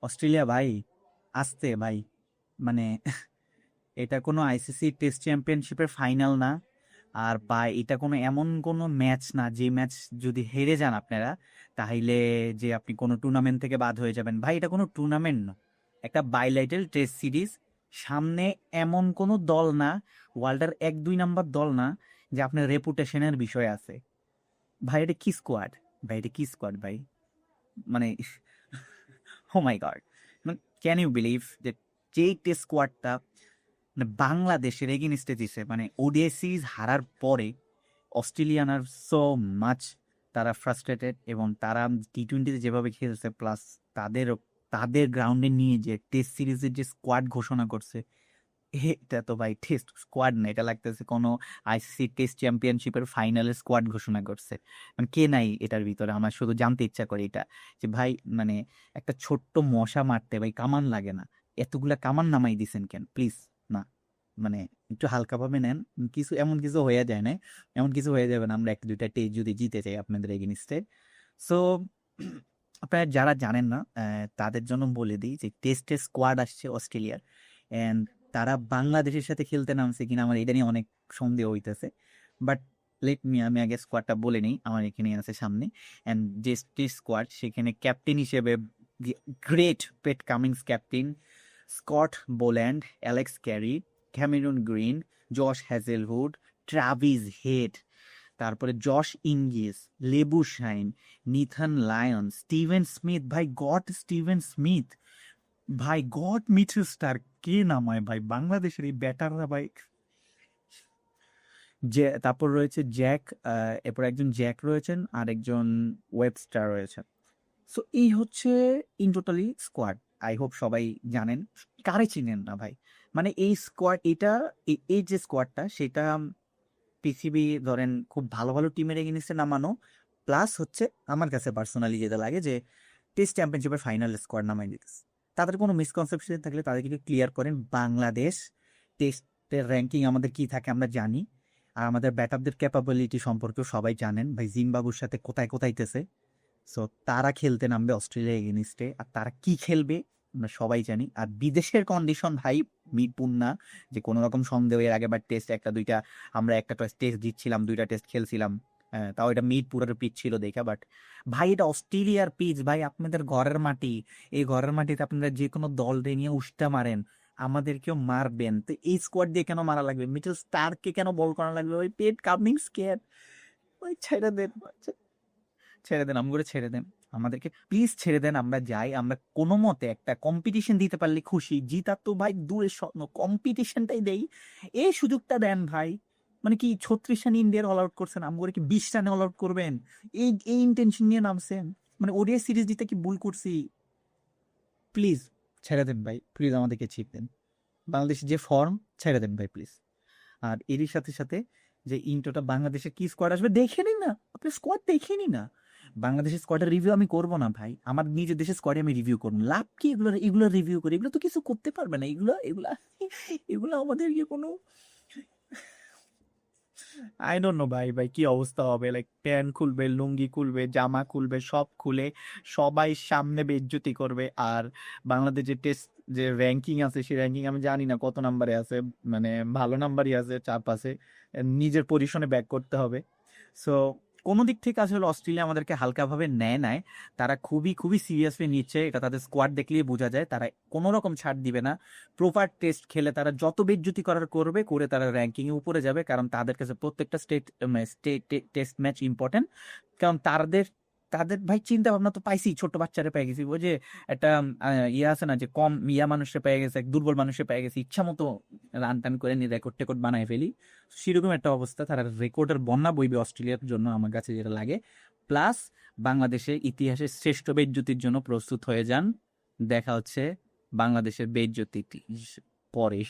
Australia ভাই, আসতে ভাই, মানে এটা কোনো আইসিসি টেস্ট চ্যাম্পিয়নশিপের ফাইনাল না। আর বা এটা কোনো এমন কোনো ম্যাচ না যে ম্যাচ যদি হেরে যান আপনারা, তাহলে যে আপনি কোনো টুর্নামেন্ট থেকে বাদ হয়ে যাবেন। ভাই এটা কোনো টুর্নামেন্ট না, একটা বাইলাইটারাল টেস্ট সিরিজ। সামনে এমন কোনো দল না, ওয়ার্ল্ডের 1-2 নাম্বার দল না যে আপনার রেপুটেশনের বিষয় আছে। ভাই এটা কি স্কোয়াড, ভাই এটা কি স্কোয়াড ভাই, মানে ও মাই গড, মানে ক্যান ইউ বিলিভ যে যেই টেস্ট স্কোয়াডটা মানে বাংলাদেশের এগেনিস্টে দিছে, মানে ওডিআই সিরিজ হারার পরে অস্ট্রেলিয়ান আর সো মাচ তারা ফ্রাস্ট্রেটেড, এবং তারা টি-20-তে যেভাবে খেলছে, প্লাস তাদের তাদের গ্রাউন্ডে নিয়ে যে টেস্ট সিরিজের যে স্কোয়াড ঘোষণা করছে, এটা তো ভাই টেস্ট স্কোয়াড না, এটা লাগতেছে কোনো আইসিসি টেস্ট চ্যাম্পিয়নশিপের ফাইনালের স্কোয়াড ঘোষণা করছে। মানে কে নাই এটার ভিতরে, আমার শুধু জানতে ইচ্ছা করে এটা, যে ভাই মানে একটা ছোট্ট মশা মারতে ভাই কামান লাগে না, এতগুলা কামান নামাই দিছেন কেন প্লিজ। না, মানে একটু হালকাভাবে নেন, কিছু এমন কিছু হয়ে যায় না, এমন কিছু হয়ে যাবে না আমরা 1-2টা টেস্ট যদি জিতে যাই আপনাদের এগেনিস্টে। সো আপনারা যারা জানেন না তাদের জন্য বলে দিই যে টেস্টে স্কোয়াড আসছে অস্ট্রেলিয়ার, অ্যান্ড তারা বাংলাদেশের সাথে খেলতে নামছে কিনা আমার এটা নিয়ে অনেক সন্দেহ হইতেছে। বাট লেট মি, আমি আগে স্কোয়াডটা বলে নিই আমার এখানে আছে সামনে। অ্যান্ড যে টেস্ট স্কোয়াড, সেখানে ক্যাপ্টেন হিসেবে great Pat Cummins captain, Scott Boland, Alex Carey, Cameron Green, Josh Hazlewood, Travis Head, তারপরে Josh Inglis, Labuschagne, Nathan Lyon, Steven Smith, ভাই গড স্টিভেন স্মিথ, ভাই গড মিচেল স্টার, কে নামায় ভাই বাংলাদেশের এই ব্যাটাররা ভাই। যে তারপর রয়েছে জ্যাক, এরপর একজন জ্যাক রয়েছেন আর একজন ওয়েবস্টার রয়েছেন। সো এই হচ্ছে in totally squad. I hope সবাই জানেন, কারে চিনেন না ভাই। মানে এই স্কোয়াড, এটা এই যে স্কোয়াডটা, সেটা পৃথিবী ধরেন খুব ভালো ভালো টিমের এগেনিস্টে নামানো, প্লাস হচ্ছে আমার কাছে পার্সোনালি যেটা লাগে যে টেস্ট চ্যাম্পিয়নশিপের ফাইনাল স্কোয়াড নামাই দিতেছে। তাদের কোনো মিসকনসেপশন থাকলে তাদেরকে একটু ক্লিয়ার করেন। বাংলাদেশ টেস্টের র্যাঙ্কিং আমাদের কি থাকে আমরা জানি, আর আমাদের ব্যাটারদের ক্যাপাবিলিটি সম্পর্কেও সবাই জানেন। ভাই জিম্বাবুর সাথে কোথায় কোথায়তেছে, সো তারা খেলতে নামবে অস্ট্রেলিয়া এগেনিস্টে, আর তারা কি খেলবে আমরা সবাই জানি। আর বিদেশের কন্ডিশন ভাই মিটপুর না, যে কোনো রকম সন্দেহ। এর আগেবার টেস্ট একটা দুইটা, আমরা একটা টেস্ট জিতছিলাম, 2টা টেস্ট খেলছিলাম, তাও এটা মিরপুরের পিচ ছিল দেখা। বাট ভাই এটা অস্ট্রেলিয়ার পিচ ভাই, আপনাদের ঘরের মাটি, এই ঘরের মাটিতে আপনারা যে কোনো দল নিয়ে উষ্টা মারেন, আমাদেরকেও মারবেন। তো এই স্কোয়াড দিয়ে কেন মারা লাগবে, মিচেল স্টারকে কেন বল করা লাগবে, ওই পেট কামিংস কে, ওই ছেড়ে দেন, ছেড়ে দেন, আমগুলো ছেড়ে দেন, আমাদেরকে প্লিজ ছেড়ে দেন, আমরা যাই। আমরা কোনো মতে একটা কম্পিটিশন দিতে পারলে খুশি, জিতা তো ভাই দূরের স্বপ্ন, কম্পিটিশনটাই দেই, এই সুযোগটা দেন ভাই। মানে কি 36 রান ইন্ডিয়ার অল আউট করছেন, আমগুলো কি 20 রানে অল আউট করবেন, এই এই ইন্টেনশন নিয়ে নামছেন? মানে ওডিআই সিরিজ দিতে কি ভুল করছি? প্লিজ ছেড়ে দেন ভাই, প্লিজ আমাদেরকে ছিপ দেন। বাংলাদেশের যে ফর্ম, ছেড়ে দেন ভাই প্লিজ। আর এরই সাথে সাথে যে ইন্টোটা বাংলাদেশের কি স্কোয়াড আসবে দেখে নিন না, আপনি স্কোয়াড দেখে নিন না। বাংলাদেশের স্কোয়াডের রিভিউ আমি করবো না ভাই, আমার নিজের দেশের স্কোয়াডে আমি রিভিউ করবো, লাভ কি এগুলো, এগুলো রিভিউ করে এগুলো তো কিছু করতে পারবে না, এগুলো এগুলা এগুলো আমাদের ইয়ে কোনো, আই ডোন্ট নো ভাই, ভাই কি অবস্থা হবে, লাইক প্যান্ট খুলবে, লুঙ্গি খুলবে, জামা খুলবে, সব খুলে সবাই সামনে বেইজ্জতি করবে। আর বাংলাদেশ যে টেস্ট যে র্যাঙ্কিং আছে, সেই র্যাঙ্কিং আমি জানি না কত নাম্বারে আছে, মানে ভালো নাম্বারই আছে, চাপ আছে, নিজের পজিশনে ব্যাক করতে হবে। সো কোনো দিক থেকে আসলে অস্ট্রেলিয়া আমাদেরকে হালকাভাবে নেয় নাই, তারা খুবই খুবই সিরিয়াসলি নিচ্ছে, এটা তাদের স্কোয়াড দেখলেই বোঝা যায়। তারা কোনো রকম ছাড় দিবে না, প্রপার টেস্ট খেলে তারা যত বেজ্জতি করার করবে, করে তারা র্যাঙ্কিং এ উপরে যাবে, কারণ তাদের কাছে প্রত্যেকটা টেস্ট ম্যাচ ইম্পর্টেন্ট। কারণ তাদের তাদের ভাই চিন্তা ভাবনা তো পাইছি, ছোট বাচ্চারা পেয়ে গেছি, ওই যে একটা ইয়ে আছে না, যে কম ইয়া মানুষে পেয়ে গেছে, এক দুর্বল মানুষে পেয়ে গেছে, ইচ্ছা মতো রান টান করে নিয়ে রেকর্ড টেকর্ড বানায় ফেলি, সেরকম একটা অবস্থা। তারা রেকর্ডের বন্যা বইবে অস্ট্রেলিয়ার জন্য, আমার কাছে যেটা লাগে। প্লাস বাংলাদেশের ইতিহাসের শ্রেষ্ঠ বেজ্জতির জন্য প্রস্তুত হয়ে যান। দেখা হচ্ছে বাংলাদেশের বেজ্জতি পরে।